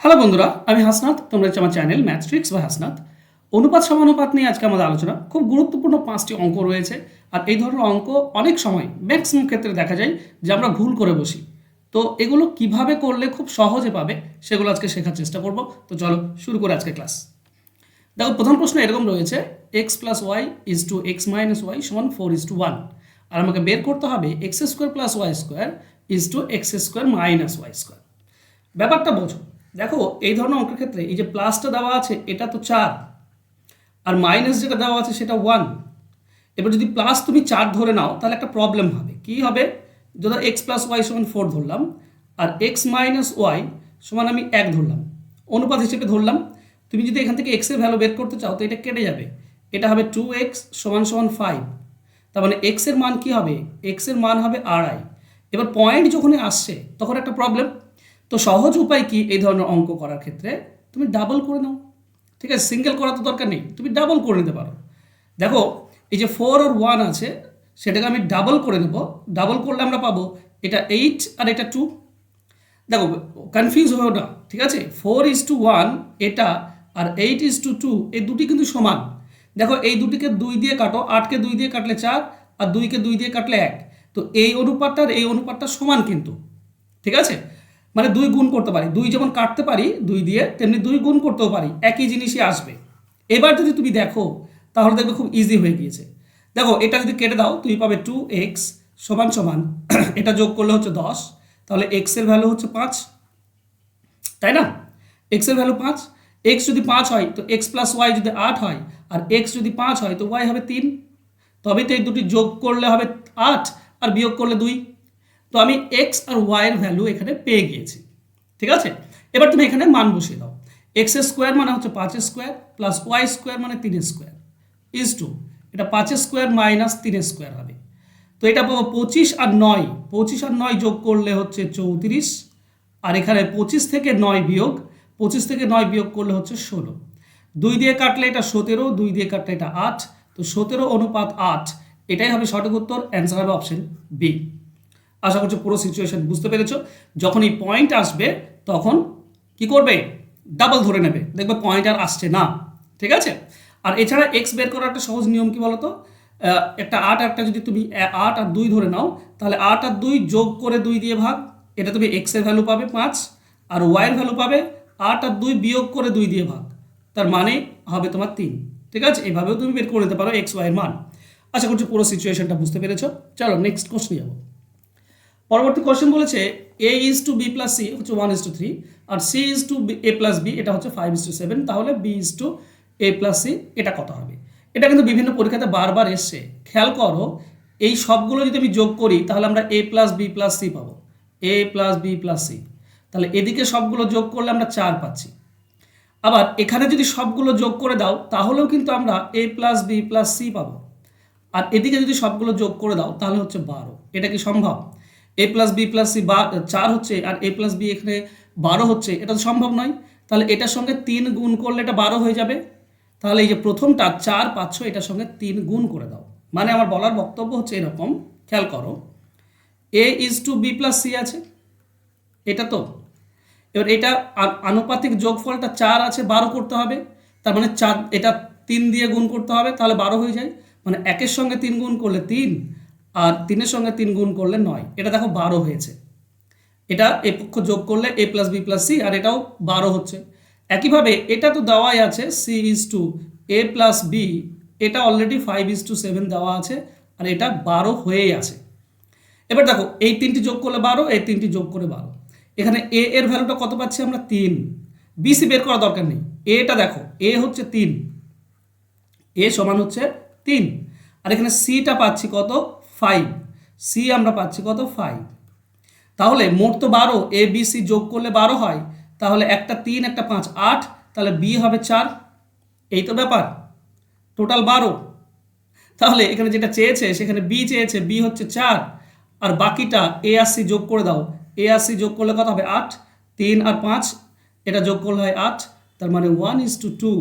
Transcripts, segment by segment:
Hello বন্ধুরা, আমি হাসনাত। তোমরা হচ্ছে আমার চ্যানেল ম্যাথ ট্রিক্স বা হাসনাত। অনুপাত সমানুপাত নিয়ে আজকে আমাদের আলোচনা। খুব গুরুত্বপূর্ণ 5টি অঙ্ক রয়েছে। আর এই ধরনের অঙ্ক অনেক সময় ম্যাক্সিমাম ক্ষেত্রে দেখা যায় যে আমরা ভুল করে বসি। তো এগুলো কিভাবে করলে খুব সহজে পাবে সেগুলো আজকে শেখার চেষ্টা করব। তো চলো শুরু করে আজকে ক্লাস। দেখো, প্রথম প্রশ্ন এরকম রয়েছে, x plus y is to x minus y সমান 4:1। আর আমাকে বের করতে হবে x square plus y square is to x square minus y square. ব্যাপারটা বোঝো। দেখো, এই ধরনের অঙ্কের ক্ষেত্রে এই যে প্লাসটা দেওয়া আছে এটা তো 4, আর মাইনাস যেটা দেওয়া আছে সেটা 1। এবার যদি প্লাস তুমি 4 ধরে নাও তাহলে একটা প্রবলেম হবে। কি হবে? যদি এক্স প্লাস ওয়াই সমান 4 ধরলাম আর এক্স মাইনাস ওয়াই সমান আমি 1 ধরলাম, অনুপাত হিসেবে ধরলাম। তুমি যদি এখান থেকে এক্সের ভ্যালু বের করতে চাও তো এটা কেটে যাবে। এটা হবে 2x সমান সমান 5। তার মানে এক্সের মান কি হবে? এক্সের মান হবে আড়াই। এবার পয়েন্ট যখনই আসছে তখন একটা প্রবলেম। তো সহজ উপায় কি এই ধরনের অঙ্ক করার ক্ষেত্রে? তুমি ডাবল করে নাও। ঠিক আছে, সিঙ্গেল করা তো দরকার নেই, তুমি ডাবল করে নিতে পারো। দেখো, এই যে 4 আর 1 আছে সেটাকে আমি ডাবল করে নেব। ডাবল করলে আমরা পাবো এটা 8 আর এটা 2। দেখো, কনফিউজ হয়েও না, ঠিক আছে। 4:1 এটা আর 8:2 এই দুটি কিন্তু সমান। দেখো, এই দুটিকে 2 দিয়ে কাটো, 8কে 2 দিয়ে কাটলে 4 আর 2কে 2 দিয়ে কাটলে 1। তো এই অনুপাতটার এই অনুপাতটা সমান কিন্তু, ঠিক আছে। মানে 2 গুণ করতে পারি, 2 যেমন কাটতে পারি 2 দিয়ে, তেমনি 2 গুণ করতেও পারি, একই জিনিসই আসবে। এবার যদি তুমি দেখো তাহলে দেখবে খুব ইজি হয়ে গিয়েছে। দেখো, এটা যদি কেটে দাও তুমি পাবে 2x সমান সমান এটা যোগ করলে হচ্ছে 10। তাহলে এক্স এর ভ্যালু হচ্ছে 5, তাই না? এক্স এর ভ্যালু 5। এক্স যদি 5 হয় তো এক্স প্লাস ওয়াই যদি 8 হয়, আর এক্স যদি 5 হয় তো ওয়াই হবে 3। তবে তো এই দুটি যোগ করলে হবে 8 আর বিয়োগ করলে 2। তো আমি এক্স আর ওয়াই এর ভ্যালু এখানে পেয়ে গিয়েছি, ঠিক আছে। এবার তুমি এখানে মান বসিয়ে দাও। এক্স স্কোয়ার মানে হচ্ছে 5 স্কোয়ার প্লাস ওয়াই স্কোয়ার মানে 3 স্কোয়ার ইজ টু এটা 5 স্কোয়ার মাইনাস 3 স্কোয়ার হবে। তো এটা পাবো 25 আর 9, 25 আর 9 যোগ করলে হচ্ছে 34। আর এখানে 25 থেকে 9 বিয়োগ, 25 থেকে 9 বিয়োগ করলে হচ্ছে 16। 2 দিয়ে কাটলে এটা 17, 2 দিয়ে কাটলে এটা 8। তো 17:8 এটাই হবে সঠিক উত্তর। অ্যান্সার হবে অপশন বি। আশা করছি পুরো সিচুয়েশন বুঝতে পেরেছো। যখন এই পয়েন্ট আসবে তখন কি করবে? ডাবল ধরে নেবে, দেখবে পয়েন্ট আর আসছে না, ঠিক আছে। আর এছাড়া এক্স বের করার একটা সহজ নিয়ম কি বলতো? একটা 8 একটা যদি তুমি 8 আর 2 ধরে নাও তাহলে 8 আর 2 যোগ করে 2 দিয়ে ভাগ, এটা তুমি এক্স এর ভ্যালু পাবে 5, আর ওয়াই এর ভ্যালু পাবে 8 আর 2 বিয়োগ করে 2 দিয়ে ভাগ, তার মানে হবে তোমার 3। ঠিক আছে, এইভাবেও তুমি বের করে নিতে পারো এক্স ওয়াই এর মান। আশা করছি পুরো সিচুয়েশনটা বুঝতে পেরেছো। চলো নেক্সট কোশ্চেন যাবো। পরবর্তী কোশ্চেন বলেছে A is to B plus C হচ্ছে 1:3, আর C is to A plus B এটা হচ্ছে 5:7। তাহলে B is to A plus C এটা কত হবে? এটা কিন্তু বিভিন্ন পরীক্ষাতে বারবার এসছে। খেয়াল করো, এই সবগুলো যদি আমি যোগ করি তাহলে আমরা এ প্লাস বি প্লাস সি পাবো। এ প্লাস বি প্লাস সি, তাহলে এদিকে সবগুলো যোগ করলে আমরা 4 পাচ্ছি। আবার এখানে যদি সবগুলো যোগ করে দাও তাহলেও কিন্তু আমরা এ প্লাস বি প্লাস সি পাবো। আর এদিকে যদি সবগুলো যোগ করে দাও তাহলে হচ্ছে 12। এটা কি সম্ভব? এ প্লাস বি প্লাস সি 4 হচ্ছে আর এ প্লাস বি এখানে 12 হচ্ছে, এটা তো সম্ভব নয়। তাহলে এটার সঙ্গে 3 গুণ করলে এটা 12 হয়ে যাবে। তাহলে এই যে প্রথমটা 4 পাচ্ছ, এটার সঙ্গে 3 গুণ করে দাও। মানে আমার বলার বক্তব্য হচ্ছে এরকম, খেয়াল করো, A is to B plus C আছে, এটা তো। এবার এটা আনুপাতিক যোগফলটা 4 আছে, 12 করতে হবে। তার মানে 4 এটা 3 দিয়ে গুণ করতে হবে, তাহলে 12 হয়ে যায়। মানে 1-এর সঙ্গে 3 গুণ করলে 3, আর 3-এর সঙ্গে 3 গুণ করলে 9। এটা দেখো 12 হয়েছে। এটা এ পক্ষ যোগ করলে a plus b plus c, আর এটাও 12 হচ্ছে। একইভাবে এটা তো দেওয়াই আছে c is to A plus B, এটা অলরেডি 5:7 দেওয়া আছে, আর এটা 12 হয়েই আছে। এবার দেখো, এই 3টি যোগ করলে 12, এই 3টি যোগ করে 12। এখানে এ এর ভ্যালুটা কত পাচ্ছি আমরা? 3। বিসি বের করা দরকার নেই, এটা দেখো এ হচ্ছে 3, এ সমান হচ্ছে 3। আর এখানে সিটা পাচ্ছি কত? 5। সি আমরা পাচ্ছি কত? 5। তাহলে মোট তো 12, এ বি সি যোগ করলে 12 হয়। তাহলে একটা 3 একটা 5 8, তাহলে বি হবে 4। এই তো ব্যাপার, টোটাল 12। তাহলে এখানে যেটা চেয়েছে সেখানে বি চেয়েছে, বি হচ্ছে 4, আর বাকিটা এ আর সি যোগ করে দাও। এ আর সি যোগ করলে কত হবে? 8। 3 আর 5 এটা যোগ করলে হয় 8, তার মানে 1:2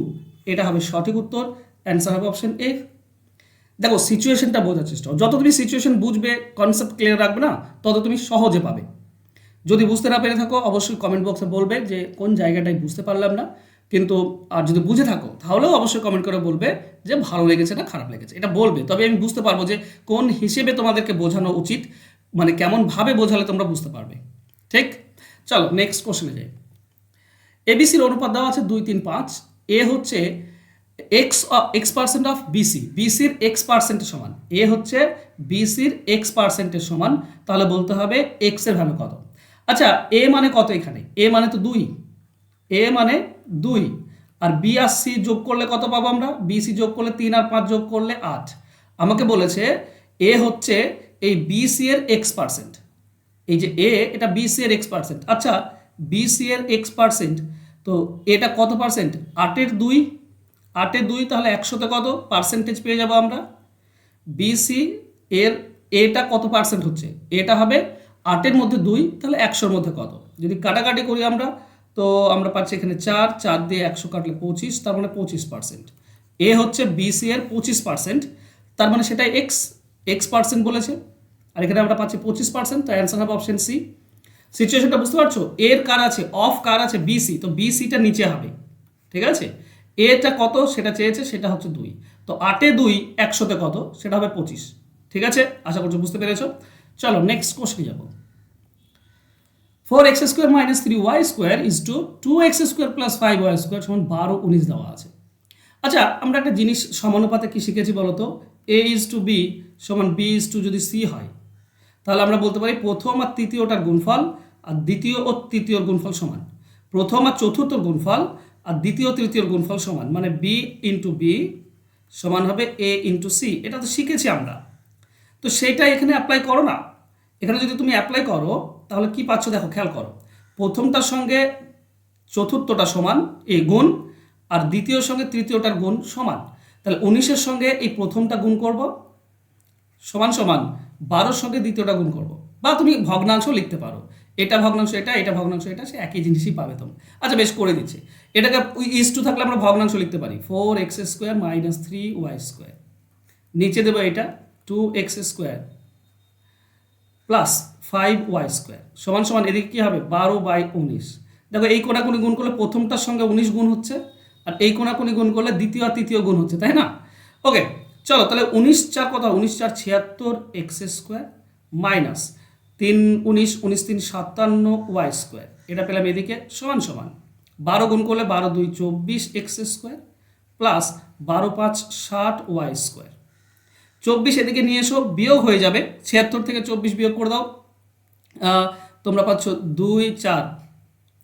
এটা হবে সঠিক উত্তর। অ্যান্সার হবে অপশন এ। দেখো, সিচুয়েশনটা বোঝার চেষ্টা করো। যত তুমি সিচুয়েশন বুঝবে, কনসেপ্ট ক্লিয়ার রাখবে না, তত তুমি সহজে পাবে। যদি বুঝতে না পেরে থাকো অবশ্যই কমেন্ট বক্সে বলবে যে কোন জায়গাটায় বুঝতে পারলাম না, কিন্তু আর যদি বুঝে থাকো তাহলেও অবশ্যই কমেন্ট করে বলবে যে ভালো লেগেছে না খারাপ লেগেছে, এটা বলবে, তবে আমি বুঝতে পারবো যে কোন হিসেবে তোমাদেরকে বোঝানো উচিত, মানে কেমনভাবে বোঝালে তোমরা বুঝতে পারবে। ঠিক, চলো নেক্সট কোশ্চেনে যাই। এবিসির অনুপাত দেওয়া আছে 2, 3, 5। এ হচ্ছে x% অফ বিসি, বিসির x% সমান, এ হচ্ছে বিসির x% সমান, তাহলে বলতে হবে এক্স এর ভ্যালু কত। আচ্ছা, এ মানে কত এখানে, এ মানে তো 2, এ মানে 2, আর বি আর সি যোগ করলে কত পাবো আমরা, বিসি যোগ করলে 3 আর 5 যোগ করলে 8। আমাকে বলেছে এ হচ্ছে এই বিসি এর x%, এই যে এ এটা বিসি এর x%। আচ্ছা, বিসি এর x%, তো এটা কত পার্সেন্ট, 8-এর 2, 8-এর 2, তাহলে 100-তে কত পার্সেন্টেজ পেয়ে যাবো আমরা। বিসি এর এটা কত পার্সেন্ট হচ্ছে, এটা হবে 8-এর মধ্যে 2, তাহলে 100-র মধ্যে কত, যদি কাটাকাটি করি আমরা তো আমরা পাচ্ছি এখানে 4, 4 দিয়ে 100 কাটলে 25, তার মানে 25%। এ হচ্ছে বিসি এর 25%, তার মানে সেটা x% বলেছে, আর এখানে আমরা পাচ্ছি 25%, তো অ্যান্সার হবে অপশন সি। সিচুয়েশনটা বুঝতে পারছো, এর কার আছে, অফ কার আছে, বিসি, তো বিসিটা নিচে হবে, ঠিক আছে। এটা কত সেটা চেয়েছে, সেটা হচ্ছে 2, তো 8-এ 2 100-তে কত, সেটা হবে 25। ঠিক আছে, আশা করছি বুঝতে পেরেছো। চলো নেক্সট কোশ্চেনে যাবো। 4x² - 3y² is two 2x² + 5y² সমান 12, 19 দেওয়া আছে। আচ্ছা, আমরা একটা জিনিস সমানুপাতে কি শিখেছি বলতো, a:b সমান b:, যদি c হয় তাহলে আমরা বলতে পারি প্রথম আর তৃতীয়টার গুণফল আর দ্বিতীয় ও তৃতীয়র গুণফল সমান, প্রথম আর চতুর্থর গুণফল আর দ্বিতীয় তৃতীয়র গুণফল সমান, মানে b × b সমান হবে a × c। এটা তো শিখেছি আমরা, তো সেইটাই এখানে অ্যাপ্লাই করো না। এখানে যদি তুমি অ্যাপ্লাই করো তাহলে কি পাচ্ছ দেখো, খেয়াল করো, প্রথমটার সঙ্গে চতুর্থটা সমান এই গুণ, আর দ্বিতীয়র সঙ্গে তৃতীয়টার গুণ সমান, তাহলে 19-এর সঙ্গে এই প্রথমটা গুণ করব সমান সমান 12-র সঙ্গে দ্বিতীয়টা গুণ করব, বা তুমি ভগ্নাংশ লিখতে পারো, এটা ভগ্নাংশ এটা, এটা ভগ্নাংশ এটা, সে একই জিনিসই পাবে তোমরা। আচ্ছা বেশ, করে দিচ্ছি, এটাকে ইজ টু থাকলে আমরা ভগ্নাংশ লিখতে পারি 4x² - 3y², নিচে দেবো এটা 2x² + 5y² সমান সমান, এদিকে কী হবে 12/19। দেখো এই কোণাকুনি গুণ করলে প্রথমটার সঙ্গে 19 গুণ হচ্ছে, আর এই কোণাকুনি গুণ করলে দ্বিতীয় আর তৃতীয় গুণ হচ্ছে, তাই না। ওকে, চলো তাহলে 19×4 কত, 19×4 76 x² মাইনাস 3×19 19×3 57y², এটা পেলাম এদিকে সমান সমান 12 গুণ করলে 12×2 24 x² প্লাস 12×5 60y²। 24 এদিকে নিয়ে এসো, বিয়োগ হয়ে যাবে, 76 থেকে 24 বিয়োগ করে দাও, তোমরা পাচ্ছ 2×4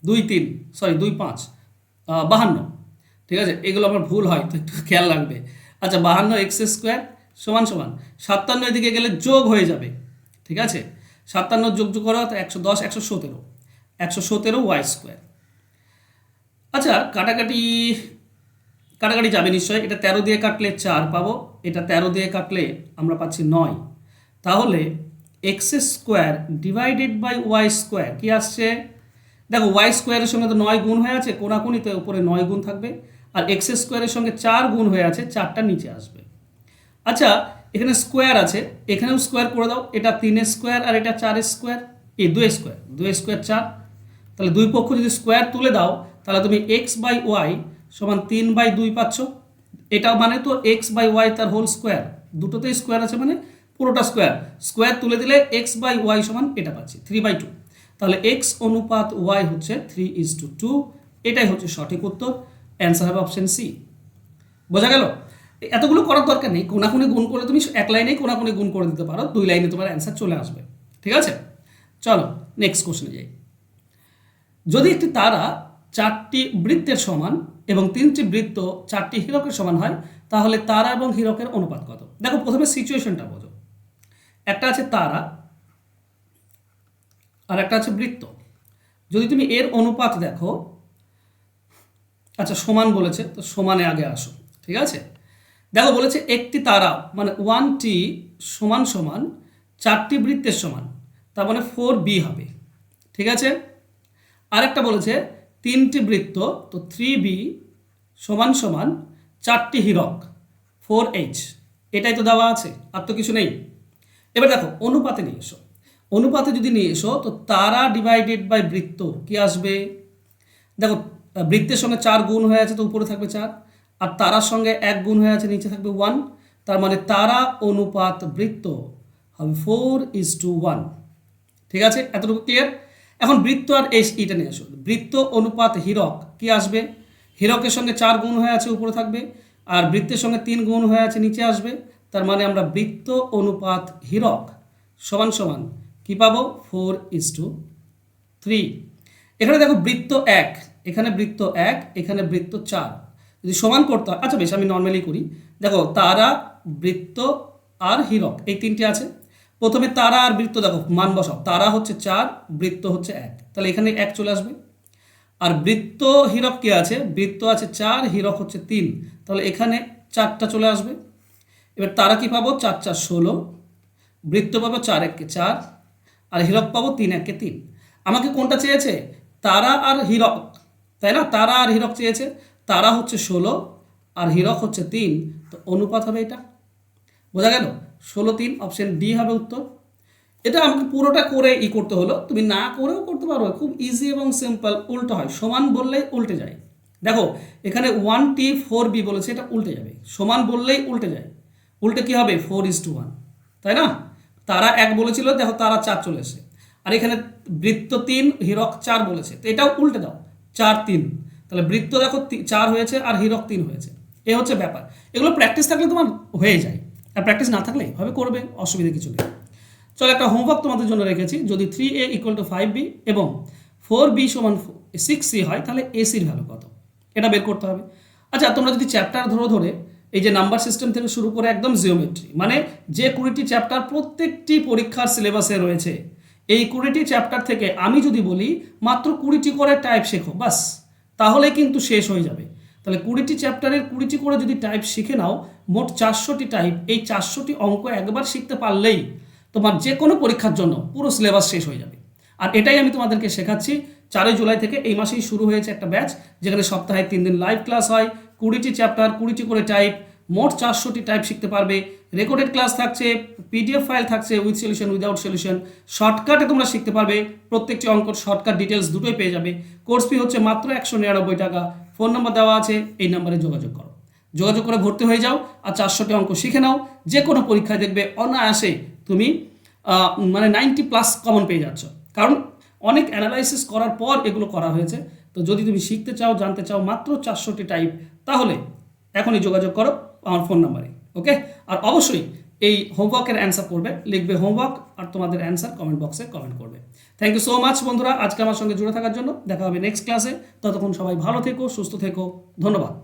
2×3 সরি 2×5 52। ঠিক আছে, এগুলো আমার ভুল হয় তো একটু খেয়াল রাখবে। আচ্ছা 52x² সমান সমান 57 এদিকে গেলে যোগ হয়ে যাবে, ঠিক আছে, 57 যোগ করো তো 110 117 117y²। আচ্ছা কাটাকাটি কাটাকাটি যাবে নিশ্চয়, এটা 13 দিয়ে কাটলে 4 পাবো, এটা 13 দিয়ে কাটলে আমরা পাচ্ছি 9, তাহলে x² ডিভাইডেড বাই y² কি আসছে, দেখো y² এর সঙ্গে তো 9 গুণ হয়ে আছে, কোনাকুনিতে উপরে 9 গুণ থাকবে, আর x² এর সঙ্গে 4 গুণ হয়ে আছে, 4টা নিচে আসবে। আচ্ছা এখানে স্কোয়ার আছে, এখানেও স্কোয়ার করে দাও, এটা 3² আর এটা 4², এই 2² 4, তাহলে দুই পক্ষ যদি স্কোয়ার তুলে দাও তাহলে তুমি x/y সমান 3/2 পাচ্ছ, এটা মানে তো x/y তার হোল স্কোয়ার, দুটোতেই স্কোয়ার আছে মানে পুরোটা স্কোয়ার, স্কোয়ার তুলে দিলে x/y সমান এটা পাচ্ছি 3/2, তাহলে x অনুপাত y হচ্ছে 3:2, এটাই হচ্ছে সঠিক উত্তর, অ্যান্সার হবে অপশন সি। বোঝা গেল, এতগুলো করার দরকার নেই, কোনাকুনি গুণ করলে তুমি এক লাইনেই কোনাকুনি গুণ করে দিতে পারো, 2 লাইনে তোমার অ্যান্সার চলে আসবে। ঠিক আছে, চলো নেক্সট কোশ্চেনে যাই। যদি একটি তারা 4টি বৃত্তের সমান এবং 3টি বৃত্ত 4টি হীরকের সমান হয় তাহলে তারা এবং হীরকের অনুপাত কত। দেখো প্রথমে সিচুয়েশনটা বোঝো, একটা আছে তারা আর একটা আছে বৃত্ত, যদি তুমি এর অনুপাত দেখো, আচ্ছা সমান বলেছে তো সমানে আগে আসো, ঠিক আছে। দেখো বলেছে একটি তারা মানে 1t সমান সমান 4টি বৃত্তের সমান, তার মানে 4b হবে, ঠিক আছে। আরেকটা বলেছে 3টি বৃত্ত, তো 3b সমান সমান 4টি হীরক 4h, এটাই তো দেওয়া আছে, আর তো কিছু নেই। এবার দেখো অনুপাতে নিয়ে এসো, অনুপাতে যদি নিয়ে এসো তো তারা ডিভাইডেড বাই বৃত্ত কি আসবে? দেখো বৃত্তের সঙ্গে 4 গুণ হয়ে আছে তো উপরে থাকবে 4, আর তারার সঙ্গে 1 গুণ হয়ে আছে নিচে থাকবে 1। তার মানে তারা অনুপাত বৃত্ত হবে 4:1। ঠিক আছে, এতটুকু ক্লিয়ার? এখন বৃত্ত আর এইটা নিয়ে আসো। বৃত্ত অনুপাত হীরক কি আসবে? হীরকের সঙ্গে 4 গুণ হয়ে আছে উপরে থাকবে, আর বৃত্তের সঙ্গে 3 গুণ হয়ে আছে নিচে আসবে। তার মানে আমরা বৃত্ত অনুপাত হীরক সমান সমান কি পাবো? 4:3। এখানে দেখো বৃত্ত 1, এখানে বৃত্ত 1, এখানে বৃত্ত 4, যদি সমান করতে হয়, আচ্ছা বেশ আমি নর্মালি করি। দেখো তারা, বৃত্ত আর হীরক এই তিনটে আছে। প্রথমে তারা আর বৃত্ত দেখো মান বসাও। তারা হচ্ছে 4, বৃত্ত হচ্ছে 1, তাহলে এখানে 1 চলে আসবে। আর বৃত্ত হীরক কি আছে? বৃত্ত আছে 4, হীরক হচ্ছে 3, তাহলে এখানে 4টা চলে আসবে। এবার তারা কি পাবো? 4 4 16, বৃত্ত পাবো 4 1 4, আর হীরক পাবো 3 1 3। আমাকে কোনটা চেয়েছে? তারা আর হীরক, তাই না? তারা আর হীরক চেয়েছে। তারা হচ্ছে 16 আর হীরক হচ্ছে 3, তো অনুপাত হবে এটা। বোঝা গেল? 16:3, অপশন ডি হবে উত্তর। এটা আমাকে পুরোটা করে করতে হলো, তুমি না করেও করতে পারো, খুব ইজি এবং সিম্পল। উল্টো হয়, সমান বললেই উল্টে যায়। দেখো এখানে 1T4B বলেছে, এটা উল্টে যাবে। সমান বললেই উল্টে যায়, উল্টে কি হবে? 4:1, তাই না? তারা 1 বলেছিল, দেখো তারা 4 চলে এসে। আর এখানে বৃত্ত 3, হীরক 4 বলেছে, তো এটাও উল্টে দাও, 4 3, তাহলে বৃত্ত দেখো 4 হয়েছে আর হীরক 3 হয়েছে। এ হচ্ছে ব্যাপার। এগুলো প্র্যাকটিস থাকলে তোমার হয়ে যায়, আর প্র্যাকটিস না থাকলে হবে করবে, অসুবিধা কিছু নেই। চলো একটা হোমওয়ার্ক তোমাদের জন্য রেখেছি। যদি 3A = 5B এবং 4B = 6C হয়, তাহলে এসির ভ্যালু কত, এটা বের করতে হবে। আচ্ছা তোমরা যদি চ্যাপ্টার ধরে এই যে নাম্বার সিস্টেম থেকে শুরু করে একদম জিওমেট্রি, মানে যে 20টি চ্যাপ্টার প্রত্যেকটি পরীক্ষার সিলেবাসে রয়েছে, এই 20টি চ্যাপ্টার থেকে আমি যদি বলি মাত্র 20টি করে টাইপ শেখো, বাস তাহলে কিন্তু শেষ হয়ে যাবে। তাহলে 20টি চ্যাপ্টারের 20টি করে যদি টাইপ শিখে নাও, মোট 400টি টাইপ, এই 400টি অঙ্ক একবার শিখতে পারলেই তোমার যে কোনো পরীক্ষার জন্য পুরো সিলেবাস শেষ হয়ে যাবে। আর এটাই আমি তোমাদেরকে শেখাচ্ছি। 4 জুলাই থেকে এই মাসেই শুরু হয়েছে একটা ব্যাচ, যেখানে সপ্তাহে 3 দিন লাইভ ক্লাস হয়। 20টি চ্যাপ্টার, 20টি করে টাইপ, মোট 400টি টাইপ শিখতে পারবে। রেকর্ডেড ক্লাস থাকছে, পিডিএফ ফাইল থাকছে, উইথ সলিউশন উইদাউট সলিউশন। শর্টকাটে তোমরা শিখতে পারবে, প্রত্যেকটি অঙ্কর শর্টকাট ডিটেলস দুটোই পেয়ে যাবে। কোর্স ফি হচ্ছে মাত্র 199 টাকা। ফোন নম্বর দেওয়া আছে, এই নাম্বারে যোগাযোগ করো। যোগাযোগ করে ভর্তি হয়ে যাও আর 400টি অঙ্ক শিখে নাও। যে কোনো পরীক্ষায় দেখবে অনায়াসে তুমি মানে 90+ কমন পেয়ে যাচ্ছ, কারণ অনেক অ্যানালাইসিস করার পর এগুলো করা হয়েছে। তো যদি তুমি শিখতে চাও, জানতে চাও মাত্র 400টি টাইপ, তাহলে এখনই যোগাযোগ করো আমার ফোন নাম্বারে। ওকে, আর অবশ্যই এই হোমওয়ার্কের অ্যান্সার করবে, লিখবে হোমওয়ার্ক আর তোমাদের অ্যান্সার কমেন্ট বক্সে কমেন্ট করবে। থ্যাংক ইউ সো মাচ বন্ধুরা, আজকে আমার সঙ্গে জুড়ে থাকার জন্য। দেখা হবে নেক্সট ক্লাসে। ততক্ষণ সবাই ভালো থেকো, সুস্থ থেকো, ধন্যবাদ।